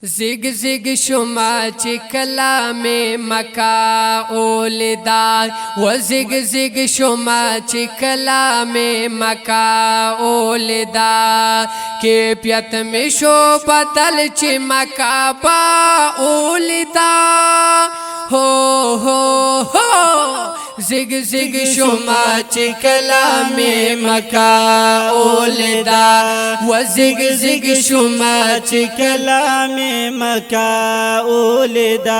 زگ زگ شما چی کلام مکا اولیدا و زگ زگ شما چی کلام مکا اولیدا کیفیت میں شو بدل چی مکا با اولیدا ہو زگ زگ شما چی کلام مکا اولیدا و زگ زگ شما چی کلام مکا اولیدا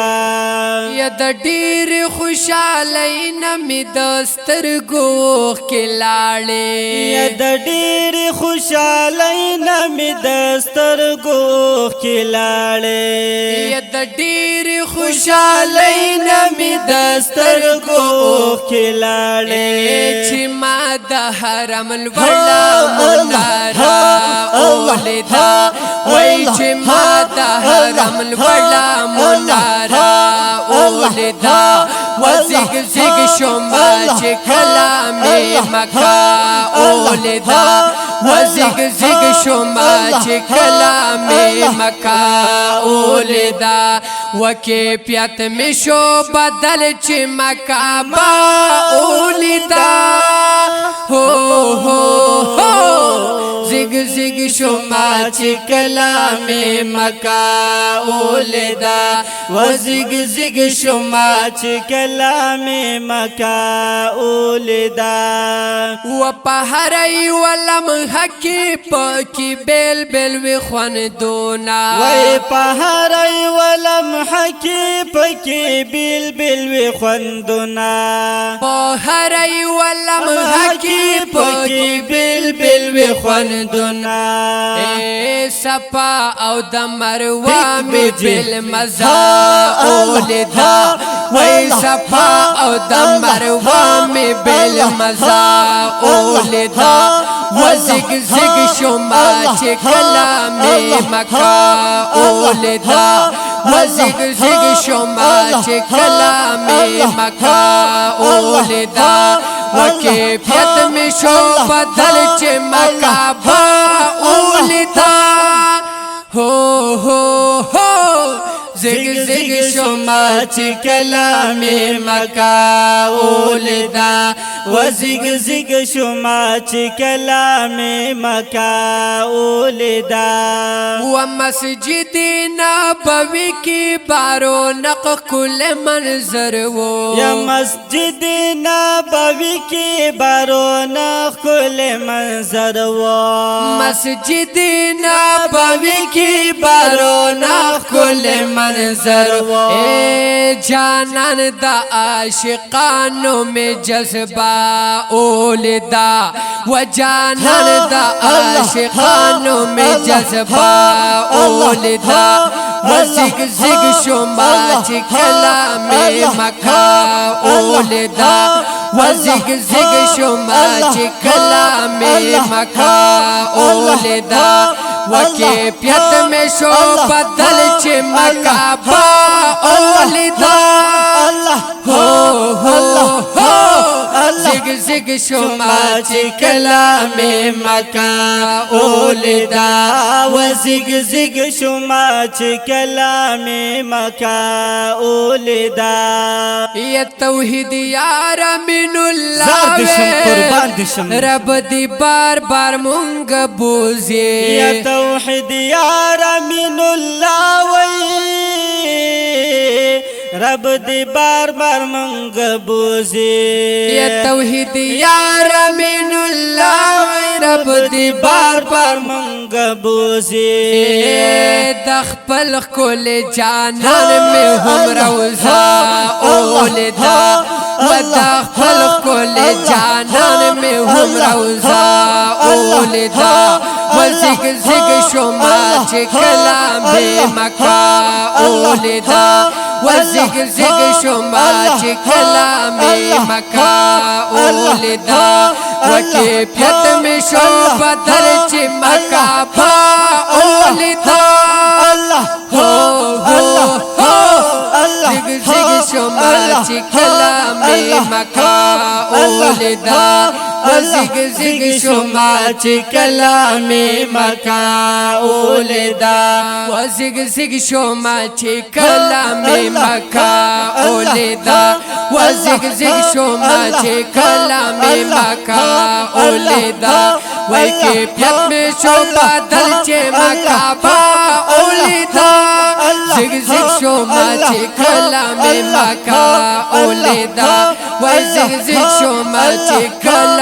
یا د ډیر خوشاله نمی دسترګو کلاړې یا د ډیر خوشاله نمی دسترګو کلاړې یا د ډیر خوشاله نمی دسترګو کلاړې چې ما د حرم الولا منارا اولیدا وای چې ما د حرم الولا منارا اولیدا وزگ زگ شما چه کلام مکا اولیدا وزگ زگ شما چه کلام مکا اولیدا وکیفیت میں شو بدل چه مکا با اولیدا ہو زگ زگ شما چه کلام مکا اولیدا وزگ زگ شما چه کلام مکا اولیدا و پهرای ولم حکی پاکی بیل بیل وی خواندونا وی پهرای ولم حکی پاکی بیل بیل وی خواندونا پهرای ولم حکی پاکی بیل بیل وی خواندونا صفا او د مروه می بیل مزا اولیدا وی صفا او د مروه می بیل مزا اولیدا وزگ زگ شما چه کلام مکا اولیدا وزگ زگ شما چه کلام مکا اولیدا وکیفیت میں شو بدل چه مکا با اولیدا ہو زگ زگ شما چی کلام مکا اولیدا وزگ زگ شما چی کلام مکا اولیدا و مسجد نبوی کی بارو نق کل منظر وہ یا مسجد نبوی کی بارو نق کل منظر وہ مسجد نبوی کی بارو نق کل منظر اے جانان دا عاشقانوں میں جذبہ اولیدا و جانان دا عاشقانوں میں جذبہ اولیدا و زگ زگ شما چی کلام مکا اولیدا و زگ زگ شما چی کلام مکا اولیدا وکیفیت میں شو بدل چه مکا با اولیدا ہو زگ زگ شما چه کلام مکا اولیدا وزگ زگ شما چه کلام مکا اولیدا یا توحید یار من اللہ رب دی بار بار مونگ بوزی یا توحید یار من اللہ وی رب دی بار بار منگ بوزی یا توحید یار من اللہ وی رب دی بار بار منگ بوزی دخپل کل جانان میں ہم روزا اولیدا و دخپل کل جانان میں ہم روزا اولیدا و زگ زگ شما چه کلام مکا اولیدا و زگ زگ شما چه کلام مکا اولیدا و کیفیت میں شو بدل چه مکا با اولیدا زگ زگ شما چه کلام مکا اولیدا وزگ زگ شما چه کلام مکا اولیدا وزگ زگ شما چه کلام مکا اولیدا وزگ زگ شما چه کلام مکا اولیدا وای که پیت میں شو بادل چه مکا با اولیدا زگ زگ شما چه کلام مکا اولیدا وای زگ زگ شما چه کلام